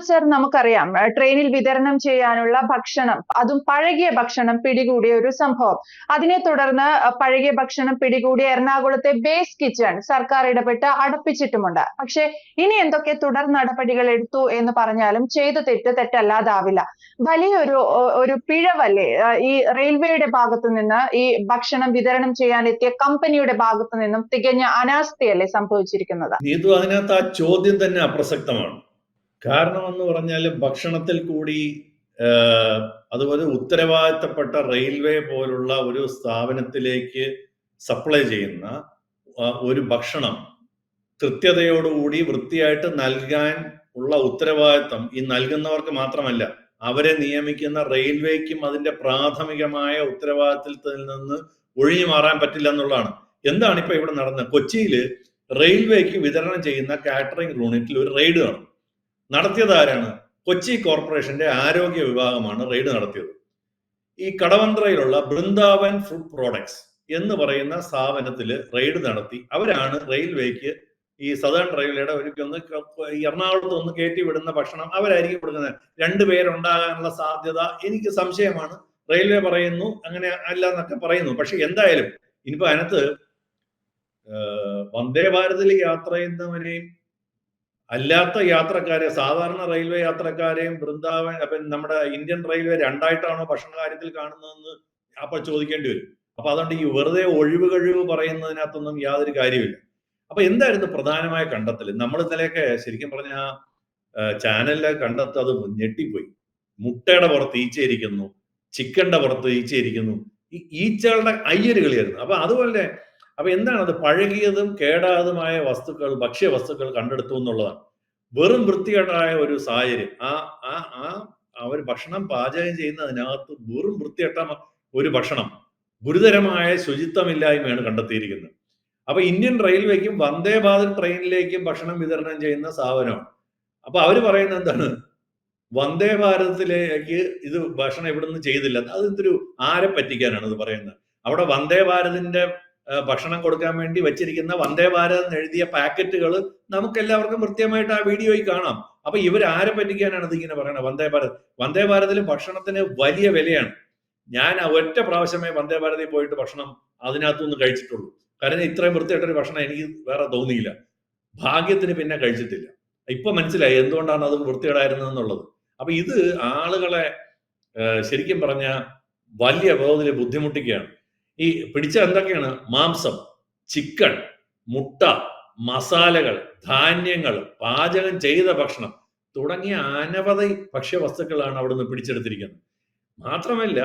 Sir നമുക്കറിയാം ട്രെയിനിൽ വിതരണം ചെയ്യാനുള്ള ഭക്ഷണം, അതും പഴകിയ ഭക്ഷണം പിടികൂടിയ ഒരു സംഭവം. അതിനെ തുടർന്ന് പഴകിയ ഭക്ഷണം പിടികൂടിയ എറണാകുളത്തെ ബേസ് കിച്ചൺ സർക്കാർ ഇടപെട്ട് അടപ്പിച്ചിട്ടുമുണ്ട്. പക്ഷേ ഇനി എന്തൊക്കെ തുടർ നടപടികൾ എടുത്തു എന്ന് പറഞ്ഞാലും ചെയ്ത തെറ്റ് തെറ്റല്ലാതാവില്ല. വലിയൊരു പിഴവല്ലേ ഈ റെയിൽവേയുടെ ഭാഗത്തു നിന്ന് ഈ ഭക്ഷണം വിതരണം ചെയ്യാൻ എത്തിയ കമ്പനിയുടെ ഭാഗത്തു നിന്നും തികഞ്ഞ അനാസ്ഥയല്ലേ സംഭവിച്ചിരിക്കുന്നത്? നീതു, അതിനകത്ത് ആ ചോദ്യം തന്നെ അപ്രസക്തമാണ്. കാരണം എന്ന് പറഞ്ഞാൽ ഭക്ഷണത്തിൽ കൂടി അതുപോലെ ഉത്തരവാദിത്തപ്പെട്ട റെയിൽവേ പോലുള്ള ഒരു സ്ഥാപനത്തിലേക്ക് സപ്ലൈ ചെയ്യുന്ന ഒരു ഭക്ഷണം കൃത്യതയോടുകൂടി വൃത്തിയായിട്ട് നൽകാൻ ഉള്ള ഉത്തരവാദിത്തം ഈ നൽകുന്നവർക്ക് മാത്രമല്ല, അവരെ നിയമിക്കുന്ന റെയിൽവേക്കും അതിന്റെ പ്രാഥമികമായ ഉത്തരവാദിത്തത്തിൽ നിന്ന് ഒഴിഞ്ഞു മാറാൻ പറ്റില്ല എന്നുള്ളതാണ്. എന്താണ് ഇപ്പൊ ഇവിടെ നടന്നത്? കൊച്ചിയില് റെയിൽവേക്ക് വിതരണം ചെയ്യുന്ന കാറ്ററിംഗ് യൂണിറ്റിൽ ഒരു റെയ്ഡ് നടന്നു. നടത്തിയത് ആരാണ്? കൊച്ചി കോർപ്പറേഷന്റെ ആരോഗ്യ വിഭാഗമാണ് റെയ്ഡ് നടത്തിയത്. ഈ കടവന്ത്രയിലുള്ള ബൃന്ദാവൻ ഫുഡ് പ്രോഡക്ട്സ് എന്ന് പറയുന്ന സ്ഥാപനത്തിൽ റെയ്ഡ് നടത്തി. അവരാണ് റെയിൽവേക്ക് ഈ സദേൺ റെയിൽവേയുടെ ഒരിക്കൊന്ന് എറണാകുളത്ത് ഒന്ന് കയറ്റി വിടുന്ന ഭക്ഷണം അവരായിരിക്കും കൊടുക്കുന്നത്. 2 പേരുണ്ടാകാനുള്ള സാധ്യത എനിക്ക് സംശയമാണ്. റെയിൽവേ പറയുന്നു അങ്ങനെ അല്ല എന്നൊക്കെ പറയുന്നു. പക്ഷെ എന്തായാലും ഇനിയിപ്പോ അതിനകത്ത് വന്ദേ ഭാരതിൽ യാത്ര ചെയ്യുന്നവരെയും അല്ലാത്ത യാത്രക്കാരെ, സാധാരണ റെയിൽവേ യാത്രക്കാരെയും ബൃന്ദാവൻ നമ്മുടെ ഇന്ത്യൻ റെയിൽവേ രണ്ടായിട്ടാണോ ഭക്ഷണ കാര്യത്തിൽ കാണുന്നതെന്ന് അപ്പൊ ചോദിക്കേണ്ടി വരും. അപ്പൊ അതുകൊണ്ട് ഈ വെറുതെ ഒഴിവ് പറയുന്നതിനകത്തൊന്നും യാതൊരു കാര്യമില്ല. അപ്പൊ എന്തായിരുന്നു പ്രധാനമായ കണ്ടെത്തൽ? നമ്മൾ ഇന്നലെയൊക്കെ ശരിക്കും പറഞ്ഞ ചാനലിലെ കണ്ടെത്തൽ അത് ഞെട്ടിപ്പോയി. മുട്ടയുടെ പുറത്ത് ഈച്ചയിരിക്കുന്നു, ചിക്കന്റെ പുറത്ത് ഈച്ചയിരിക്കുന്നു. ഈ ഈച്ചകളുടെ അയ്യരുകളിയായിരുന്നു. അപ്പൊ എന്താണ് അത്? പഴകിയതും കേടായതുമായ വസ്തുക്കൾ, ഭക്ഷ്യവസ്തുക്കൾ കണ്ടെടുത്തു എന്നുള്ളതാണ്. വെറും വൃത്തികേടായ ഒരു സാഹചര്യം. അവർ ഭക്ഷണം പാചകം ചെയ്യുന്നതിനകത്ത് വെറും വൃത്തികെട്ട ഒരു ഭക്ഷണം, ഗുരുതരമായ ശുചിത്വമില്ലായ്മയാണ് കണ്ടെത്തിയിരിക്കുന്നത്. അപ്പൊ ഇന്ത്യൻ റെയിൽവേക്കും വന്ദേ ഭാരത് ട്രെയിനിലേക്കും ഭക്ഷണം വിതരണം ചെയ്യുന്ന സ്ഥാപനമാണ്. അപ്പൊ അവര് പറയുന്നത് എന്താണ്? വന്ദേ ഭാരതത്തിലേക്ക് ഇത് ഭക്ഷണം ഇവിടുന്ന് ചെയ്തില്ല. അതെന്തൊരു ആരെ പറ്റിക്കാനാണ് ഇത് പറയുന്നത്? അവിടെ വന്ദേ ഭാരതിന്റെ ഭക്ഷണം കൊടുക്കാൻ വേണ്ടി വെച്ചിരിക്കുന്ന വന്ദേ ഭാരത് എന്ന് എഴുതിയ പാക്കറ്റുകൾ നമുക്ക് എല്ലാവർക്കും കൃത്യമായിട്ട് ആ വീഡിയോയിൽ കാണാം. അപ്പൊ ഇവർ ആരെ പറ്റിക്കാനാണ് ഇതിങ്ങനെ പറയുന്നത്? വന്ദേ ഭാരതിൽ ഭക്ഷണത്തിന് വലിയ വിലയാണ്. ഞാൻ ഒറ്റ പ്രാവശ്യമേ വന്ദേ ഭാരതിൽ പോയിട്ട് ഭക്ഷണം അതിനകത്തുനിന്ന് കഴിച്ചിട്ടുള്ളൂ. കാരണം ഇത്രയും വൃത്തിയായിട്ടൊരു ഭക്ഷണം എനിക്ക് വേറെ തോന്നിയില്ല. ഭാഗ്യത്തിന് പിന്നെ കഴിച്ചിട്ടില്ല. ഇപ്പൊ മനസ്സിലായി എന്തുകൊണ്ടാണ് അത് വൃത്തികേടായിരുന്നത് എന്നുള്ളത്. അപ്പൊ ഇത് ആളുകളെ ശരിക്കും പറഞ്ഞ വലിയ തോതിൽ ബുദ്ധിമുട്ടിക്കുകയാണ്. ഈ പിടിച്ച എന്തൊക്കെയാണ്? മാംസം, ചിക്കൻ, മുട്ട, മസാലകൾ, ധാന്യങ്ങൾ, പാചകം ചെയ്ത ഭക്ഷണം തുടങ്ങിയ അനവധി ഭക്ഷ്യവസ്തുക്കളാണ് അവിടുന്ന് പിടിച്ചെടുത്തിരിക്കുന്നത്. മാത്രമല്ല,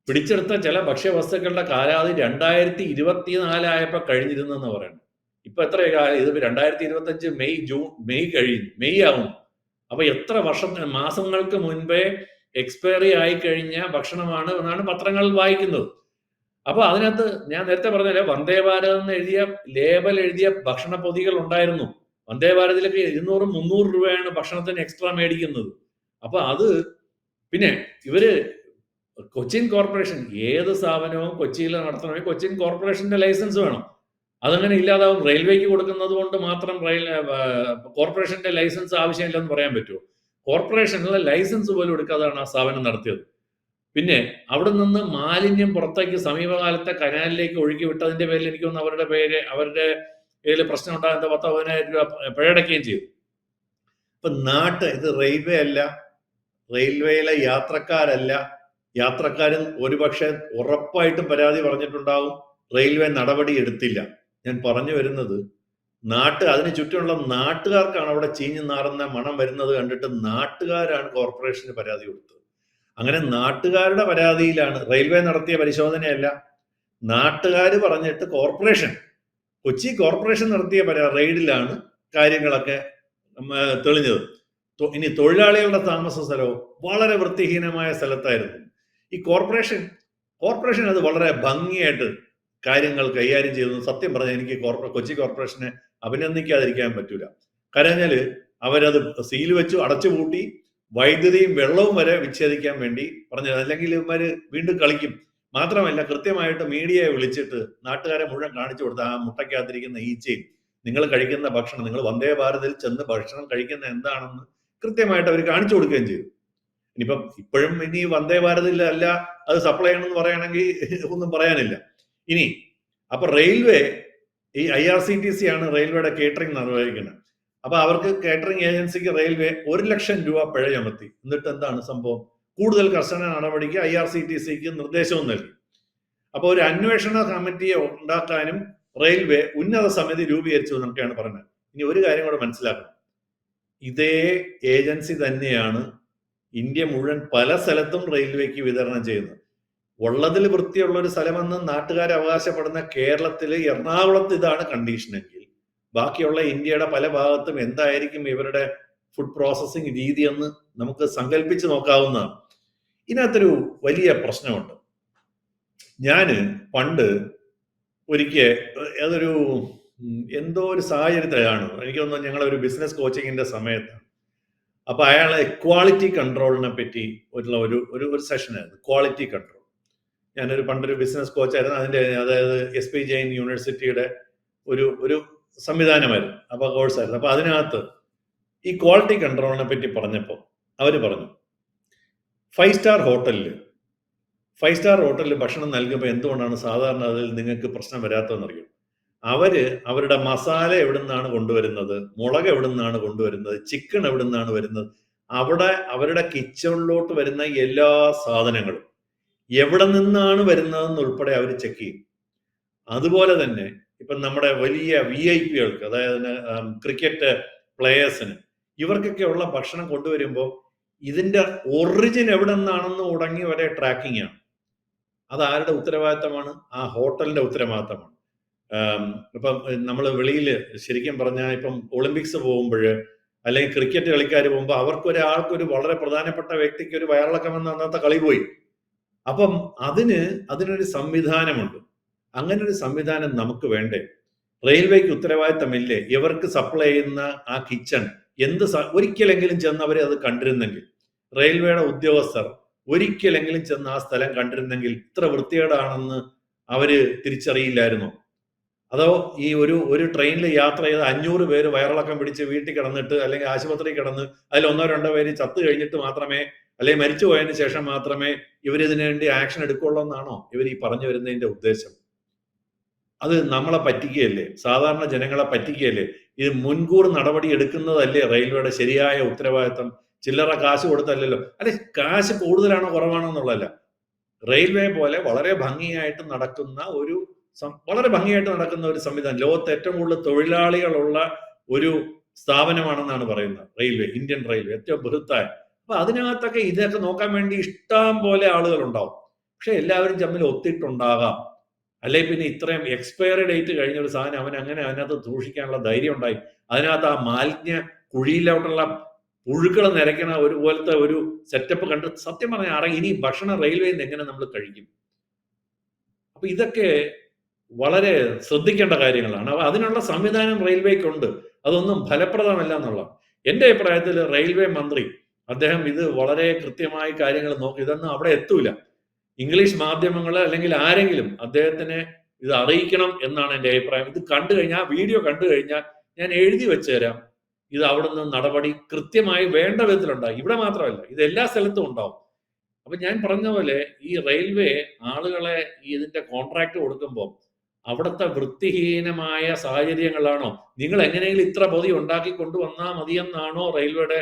പിടിച്ചെടുത്ത ചില ഭക്ഷ്യവസ്തുക്കളുടെ കാലാവധി 2024 ആയപ്പോ കഴിഞ്ഞിരുന്നെന്ന് പറയുന്നത്. ഇപ്പൊ എത്ര ഇത് 2025 മെയ് കഴിയുന്നു, മെയ് ആവുന്നു. അപ്പൊ എത്ര മാസങ്ങൾക്ക് മുൻപേ എക്സ്പയറി ആയി കഴിഞ്ഞ ഭക്ഷണമാണ് എന്നാണ് പത്രങ്ങളിൽ വായിക്കുന്നത്. അപ്പൊ അതിനകത്ത് ഞാൻ നേരത്തെ പറഞ്ഞല്ലേ, വന്ദേ ഭാരത് എന്ന് എഴുതിയ ലേബൽ എഴുതിയ ഭക്ഷണ പൊതികൾ ഉണ്ടായിരുന്നു. വന്ദേ ഭാരതിലൊക്കെ 200-300 രൂപയാണ് ഭക്ഷണത്തിന് എക്സ്ട്രാ മേടിക്കുന്നത്. അപ്പൊ അത് പിന്നെ ഇവര് കൊച്ചിൻ കോർപ്പറേഷൻ, ഏത് സ്ഥാപനവും കൊച്ചിയിൽ നടത്തണമെങ്കിൽ കൊച്ചിൻ കോർപ്പറേഷന്റെ ലൈസൻസ് വേണം. അതങ്ങനെ ഇല്ലാതാവും. റെയിൽവേക്ക് കൊടുക്കുന്നത് കൊണ്ട് മാത്രം കോർപ്പറേഷന്റെ ലൈസൻസ് ആവശ്യമില്ലെന്ന് പറയാൻ പറ്റുമോ? കോർപ്പറേഷനിലെ ലൈസൻസ് പോലും എടുക്കാതാണ് ആ സ്ഥാപനം നടത്തിയത്. പിന്നെ അവിടെ നിന്ന് മാലിന്യം പുറത്തേക്ക് സമീപകാലത്തെ കനാലിലേക്ക് ഒഴുക്കി വിട്ടതിന്റെ പേരിൽ എനിക്കൊന്ന് അവരുടെ പേരിൽ പ്രശ്നം ഉണ്ടാകുന്ന 10,000-15,000 രൂപ പിഴയടക്കുകയും ചെയ്തു. ഇപ്പൊ ഇത് റെയിൽവേ അല്ല, റെയിൽവേയിലെ യാത്രക്കാരല്ല. യാത്രക്കാരൻ ഒരുപക്ഷെ ഉറപ്പായിട്ടും പരാതി പറഞ്ഞിട്ടുണ്ടാവും. റെയിൽവേ നടപടി എടുത്തില്ല. ഞാൻ പറഞ്ഞു വരുന്നത്, അതിന് ചുറ്റുമുള്ള നാട്ടുകാർക്കാണ് അവിടെ ചീഞ്ഞു നാറുന്ന മണം വരുന്നത് കണ്ടിട്ട് നാട്ടുകാരാണ് കോർപ്പറേഷന് പരാതി കൊടുത്തത്. അങ്ങനെ നാട്ടുകാരുടെ പരാതിയിലാണ്, റെയിൽവേ നടത്തിയ പരിശോധനയല്ല, നാട്ടുകാർ പറഞ്ഞിട്ട് കൊച്ചി കോർപ്പറേഷൻ നടത്തിയ റെയ്ഡിലാണ് കാര്യങ്ങളൊക്കെ തെളിഞ്ഞത്. ഇനി തൊഴിലാളികളുടെ താമസ സ്ഥലവും വളരെ വൃത്തിഹീനമായ സ്ഥലത്തായിരുന്നു. ഈ കോർപ്പറേഷൻ അത് വളരെ ഭംഗിയായിട്ട് കാര്യങ്ങൾ കൈകാര്യം ചെയ്തു. സത്യം പറഞ്ഞാൽ എനിക്ക് കൊച്ചി കോർപ്പറേഷനെ അഭിനന്ദിക്കാതിരിക്കാൻ പറ്റൂല. കാരണം അവരത് സീൽ വെച്ചു അടച്ചുപൂട്ടി വൈദ്യുതിയും വെള്ളവും വരെ വിച്ഛേദിക്കാൻ വേണ്ടി പറഞ്ഞത്. അല്ലെങ്കിൽ ഇവന്മാര് വീണ്ടും കളിക്കും. മാത്രമല്ല, കൃത്യമായിട്ട് മീഡിയയെ വിളിച്ചിട്ട് നാട്ടുകാരെ മുഴുവൻ കാണിച്ചു കൊടുത്ത ആ മുട്ടയ്ക്കകത്തിരിക്കുന്ന ഈച്ചയും നിങ്ങൾ കഴിക്കുന്ന ഭക്ഷണം, നിങ്ങൾ വന്ദേ ഭാരതിൽ ചെന്ന് ഭക്ഷണം കഴിക്കുന്ന എന്താണെന്ന് കൃത്യമായിട്ട് അവർ കാണിച്ചു കൊടുക്കുകയും ചെയ്തു. ഇനിയിപ്പം ഇപ്പോഴും ഇനി വന്ദേ ഭാരതിൽ അല്ല അത് സപ്ലൈ ചെയ്യണമെന്ന് പറയുകയാണെങ്കിൽ ഒന്നും പറയാനില്ല. ഇനി അപ്പൊ റെയിൽവേ ഈ IRCTC ആണ് റെയിൽവേയുടെ കേറ്ററിംഗ് നിർവഹിക്കുന്നത്. അപ്പൊ അവർക്ക് കേറ്ററിംഗ് ഏജൻസിക്ക് റെയിൽവേ 1 ലക്ഷം രൂപ പിഴ ചുമത്തി. എന്നിട്ട് എന്താണ് സംഭവം? കൂടുതൽ കർശന നടപടിക്ക് IRCTCക്ക് നിർദ്ദേശവും നൽകി. അപ്പൊ ഒരു അന്വേഷണ കമ്മിറ്റിയെ ഉണ്ടാക്കാനും റെയിൽവേ ഉന്നത സമിതി രൂപീകരിച്ചു എന്നൊക്കെയാണ് പറയുന്നത്. ഇനി ഒരു കാര്യം കൂടെ മനസ്സിലാക്കണം, ഇതേ ഏജൻസി തന്നെയാണ് ഇന്ത്യ മുഴുവൻ പല സ്ഥലത്തും റെയിൽവേക്ക് വിതരണം ചെയ്യുന്നത്. ഉള്ളതിൽ വൃത്തിയുള്ള ഒരു സ്ഥലമെന്ന് നാട്ടുകാർ അവകാശപ്പെടുന്ന കേരളത്തില് എറണാകുളത്ത് ഇതാണ് കണ്ടീഷനെങ്കിൽ ബാക്കിയുള്ള ഇന്ത്യയുടെ പല ഭാഗത്തും എന്തായിരിക്കും ഇവരുടെ ഫുഡ് പ്രോസസ്സിംഗ് രീതി എന്ന് നമുക്ക് സങ്കല്പിച്ച് നോക്കാവുന്നതാണ്. ഇതിനകത്തൊരു വലിയ പ്രശ്നമുണ്ട്. ഞാന് പണ്ട് ഒരിക്കൽ അതൊരു എന്തോ ഒരു സാഹചര്യത്തിലാണ്, എനിക്ക് തോന്നുന്നു ഞങ്ങളൊരു ബിസിനസ് കോച്ചിങ്ങിന്റെ സമയത്താണ്. അപ്പൊ അയാളെ ക്വാളിറ്റി കൺട്രോളിനെ പറ്റി ഉള്ള ഒരു സെഷനായിരുന്നു, ക്വാളിറ്റി കൺട്രോൾ. ഞാനൊരു പണ്ടൊരു ബിസിനസ് കോച്ചായിരുന്നു. അതായത് SP ജെയിൻ യൂണിവേഴ്സിറ്റിയുടെ ഒരു സംവിധാനമായിരുന്നു, അപ്പൊ കോഴ്സായിരുന്നു. അപ്പൊ അതിനകത്ത് ഈ ക്വാളിറ്റി കൺട്രോളിനെ പറ്റി പറഞ്ഞപ്പോൾ അവര് പറഞ്ഞു, 5 സ്റ്റാർ ഹോട്ടലിൽ ഭക്ഷണം നൽകുമ്പോൾ എന്തുകൊണ്ടാണ് സാധാരണ അതിൽ നിങ്ങൾക്ക് പ്രശ്നം വരാത്തതെന്നറിയും? അവരുടെ മസാല എവിടെ നിന്നാണ് കൊണ്ടുവരുന്നത്, മുളക് എവിടെ നിന്നാണ് കൊണ്ടുവരുന്നത്, ചിക്കൻ എവിടെ നിന്നാണ് വരുന്നത്, അവരുടെ കിച്ചണിലോട്ട് വരുന്ന എല്ലാ സാധനങ്ങളും എവിടെ നിന്നാണ് വരുന്നതെന്ന് ഉൾപ്പെടെ അവർ ചെക്ക് ചെയ്യും. അതുപോലെ തന്നെ ഇപ്പം നമ്മുടെ വലിയ VIP-കൾക്ക്, അതായത് ക്രിക്കറ്റ് പ്ലേയേഴ്സിന്, ഇവർക്കൊക്കെ ഉള്ള ഭക്ഷണം കൊണ്ടുവരുമ്പോൾ ഇതിന്റെ ഒറിജിൻ എവിടെ നിന്നാണെന്ന് തുടങ്ങി വരെ ട്രാക്കിംഗ് ആണ്. അത് ആരുടെ ഉത്തരവാദിത്തമാണ്? ആ ഹോട്ടലിന്റെ ഉത്തരവാദിത്തമാണ്. ഇപ്പം നമ്മൾ വെളിയിൽ ശരിക്കും പറഞ്ഞാൽ ഇപ്പം ഒളിമ്പിക്സ് പോകുമ്പോൾ അല്ലെങ്കിൽ ക്രിക്കറ്റ് കളിക്കാർ പോകുമ്പോൾ ഒരാൾക്കൊരു വളരെ പ്രധാനപ്പെട്ട വ്യക്തിക്ക് ഒരു വയറിളക്കം വന്ന അന്നത്തെ കളി പോയി. അപ്പം അതിനൊരു സംവിധാനമുണ്ട്. അങ്ങനെ ഒരു സംവിധാനം നമുക്ക് വേണ്ടേ? റെയിൽവേക്ക് ഉത്തരവാദിത്തമില്ലേ ഇവർക്ക് സപ്ലൈ ചെയ്യുന്ന ആ കിച്ചൺ ഒരിക്കലെങ്കിലും ചെന്ന് അവരെ അത് കണ്ടിരുന്നെങ്കിൽ, റെയിൽവേയുടെ ഉദ്യോഗസ്ഥർ ഒരിക്കലെങ്കിലും ചെന്ന് ആ സ്ഥലം കണ്ടിരുന്നെങ്കിൽ ഇത്ര വൃത്തികേടാണെന്ന് അവര് തിരിച്ചറിയില്ലായിരുന്നോ? അതോ ഈ ഒരു ട്രെയിനിൽ യാത്ര ചെയ്ത് 500 പേര് വയറിളക്കം പിടിച്ച് വീട്ടിൽ കിടന്നിട്ട് അല്ലെങ്കിൽ ആശുപത്രി കിടന്ന് അതിൽ 1-2 പേര് ചത്തു കഴിഞ്ഞിട്ട് മാത്രമേ, അല്ലെങ്കിൽ മരിച്ചു പോയതിനു ശേഷം മാത്രമേ ഇവരിതിനു വേണ്ടി ആക്ഷൻ എടുക്കുള്ളൂ എന്നാണോ ഇവർ ഈ പറഞ്ഞു വരുന്നതിന്റെ ഉദ്ദേശം? അത് നമ്മളെ പറ്റിക്കുകയല്ലേ, സാധാരണ ജനങ്ങളെ പറ്റിക്കുകയല്ലേ? ഇത് മുൻകൂർ നടപടി എടുക്കുന്നതല്ലേ റെയിൽവേയുടെ ശരിയായ ഉത്തരവാദിത്തം? ചില്ലറ കാശ് കൊടുത്തല്ലോ. അല്ലെ, കാശ് കൂടുതലാണോ കുറവാണോ എന്നുള്ളതല്ല. റെയിൽവേ പോലെ വളരെ ഭംഗിയായിട്ട് നടക്കുന്ന ഒരു സംവിധാനം, ലോകത്ത് ഏറ്റവും കൂടുതൽ തൊഴിലാളികളുള്ള ഒരു സ്ഥാപനമാണെന്നാണ് പറയുന്നത് റെയിൽവേ, ഇന്ത്യൻ റെയിൽവേ ഏറ്റവും ബൃഹത്തായ. അപ്പൊ അതിനകത്തൊക്കെ ഇതൊക്കെ നോക്കാൻ വേണ്ടി ഇഷ്ടം പോലെ ആളുകൾ ഉണ്ടാവും. പക്ഷെ എല്ലാവരും തമ്മിൽ ഒത്തിട്ടുണ്ടാകാം. അല്ലെ പിന്നെ ഇത്രയും എക്സ്പയറി ഡേറ്റ് കഴിഞ്ഞ ഒരു സാധനം അതിനകത്ത് സൂക്ഷിക്കാനുള്ള ധൈര്യം ഉണ്ടായി. അതിനകത്ത് ആ മാലിന്യ കുഴിയിലോട്ടുള്ള പുഴുക്കൾ നിരക്കണ പോലത്തെ ഒരു സെറ്റപ്പ് കണ്ട് സത്യം പറഞ്ഞാൽ ഇനി ഭക്ഷണം റെയിൽവേയിൽ നിന്ന് എങ്ങനെ നമ്മൾ കഴിക്കും? അപ്പൊ ഇതൊക്കെ വളരെ ശ്രദ്ധിക്കേണ്ട കാര്യങ്ങളാണ്. അപ്പൊ അതിനുള്ള സംവിധാനം റെയിൽവേക്കുണ്ട്. അതൊന്നും ഫലപ്രദമല്ല എന്നുള്ളതാണ് എന്റെ അഭിപ്രായത്തിൽ. റെയിൽവേ മന്ത്രി അദ്ദേഹം ഇത് വളരെ കൃത്യമായി കാര്യങ്ങൾ നോക്കി, ഇതൊന്നും അവിടെ എത്തൂല. ഇംഗ്ലീഷ് മാധ്യമങ്ങൾ അല്ലെങ്കിൽ ആരെങ്കിലും അദ്ദേഹത്തിനെ ഇത് അറിയിക്കണം എന്നാണ് എൻ്റെ അഭിപ്രായം. ഇത് കണ്ടു കഴിഞ്ഞാൽ, വീഡിയോ കണ്ടു കഴിഞ്ഞാൽ ഞാൻ എഴുതി വെച്ചു തരാം. ഇത് അവിടെ നിന്ന് നടപടി കൃത്യമായി വേണ്ട വിധത്തിലുണ്ടാവും. ഇവിടെ മാത്രമല്ല, ഇത് എല്ലാ സ്ഥലത്തും ഉണ്ടാവും. അപ്പൊ ഞാൻ പറഞ്ഞ പോലെ ഈ റെയിൽവേ ആളുകളെ ഇതിന്റെ കോൺട്രാക്ട് കൊടുക്കുമ്പോൾ അവിടുത്തെ വൃത്തിഹീനമായ സാഹചര്യങ്ങളാണോ, നിങ്ങൾ എങ്ങനെയെങ്കിലും ഇത്ര പൊതി ഉണ്ടാക്കി കൊണ്ടുവന്നാൽ മതിയെന്നാണോ റെയിൽവേയുടെ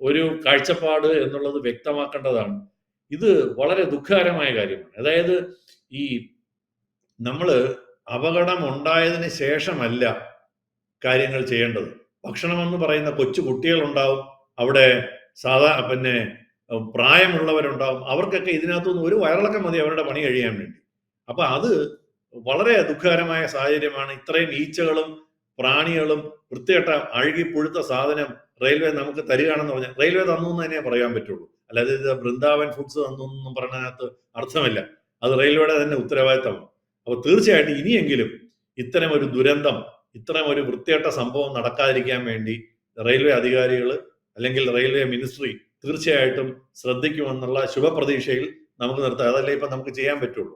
ഒരു കാഴ്ചപ്പാട് എന്നുള്ളത് വ്യക്തമാക്കേണ്ടതാണ്. ഇത് വളരെ ദുഃഖകരമായ കാര്യമാണ്. അതായത് ഈ നമ്മള് അപകടം ഉണ്ടായതിന് ശേഷമല്ല കാര്യങ്ങൾ ചെയ്യേണ്ടത്. ഭക്ഷണം എന്ന് പറയുന്ന കൊച്ചു കുട്ടികളുണ്ടാവും, അവിടെ പിന്നെ പ്രായമുള്ളവരുണ്ടാവും. അവർക്കൊക്കെ ഇതിനകത്തുനിന്ന് ഒരു വയറിളക്കം മതി അവരുടെ പണി കഴിയാൻ വേണ്ടി. അപ്പൊ അത് വളരെ ദുഃഖകരമായ സാഹചര്യമാണ്. ഇത്രയും ഈച്ചകളും പ്രാണികളും വൃത്തികെട്ട അഴുകി പുഴുത്ത സാധനം റെയിൽവേ നമുക്ക് തരികയാണെന്ന് പറഞ്ഞാൽ, റെയിൽവേ തന്നു എന്ന് തന്നെ പറയാൻ പറ്റുള്ളൂ. അല്ലാതെ ഇത് ബൃന്ദാവൻ ഫുഡ്സ് തന്നു എന്നും പറഞ്ഞതിനകത്ത് അർത്ഥമില്ല. അത് റെയിൽവേയുടെ തന്നെ ഉത്തരവാദിത്തമാണ്. അപ്പൊ തീർച്ചയായിട്ടും ഇനിയെങ്കിലും ഇത്തരം ഒരു ദുരന്തം, ഇത്തരം ഒരു വൃത്തികെട്ട സംഭവം നടക്കാതിരിക്കാൻ വേണ്ടി റെയിൽവേ അധികാരികൾ അല്ലെങ്കിൽ റെയിൽവേ മിനിസ്ട്രി തീർച്ചയായിട്ടും ശ്രദ്ധിക്കുമെന്നുള്ള ശുഭപ്രതീക്ഷയിൽ നമുക്ക് നിർത്താം. അതല്ലേ ഇപ്പൊ നമുക്ക് ചെയ്യാൻ പറ്റുള്ളൂ.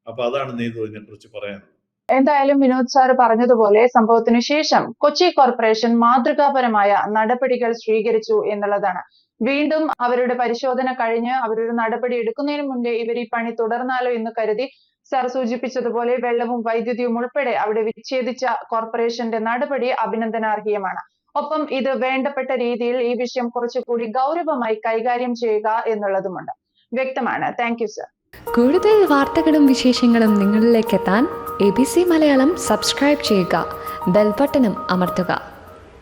അപ്പൊ അതാണ് നീതു ഇതിനെ കുറിച്ച് പറയാനുള്ളത്. എന്തായാലും വിനോദ് സാർ പറഞ്ഞതുപോലെ സംഭവത്തിനു ശേഷം കൊച്ചി കോർപ്പറേഷൻ മാതൃകാപരമായ നടപടികൾ സ്വീകരിച്ചു എന്നുള്ളതാണ്. വീണ്ടും അവരുടെ പരിശോധന കഴിഞ്ഞ് അവരൊരു നടപടി എടുക്കുന്നതിന് മുന്നേ ഇവർ ഈ പണി തുടർന്നാലോ എന്ന് കരുതി സാർ സൂചിപ്പിച്ചതുപോലെ വെള്ളവും വൈദ്യുതിയും ഉൾപ്പെടെ അവിടെ വിച്ഛേദിച്ച കോർപ്പറേഷന്റെ നടപടി അഭിനന്ദനാർഹീയമാണ്. ഒപ്പം ഇത് വേണ്ടപ്പെട്ട രീതിയിൽ ഈ വിഷയം കുറച്ചുകൂടി ഗൗരവമായി കൈകാര്യം ചെയ്യുക എന്നുള്ളതുമുണ്ട്. വ്യക്തമാണ്. Thank you sir. കൂടുതൽ വാർത്തകളും വിശേഷങ്ങളും നിങ്ങളിലേക്ക് എത്താൻ ABC മലയാളം സബ്സ്ക്രൈബ് ചെയ്യുക, ബെൽ ബട്ടണും അമർത്തുക.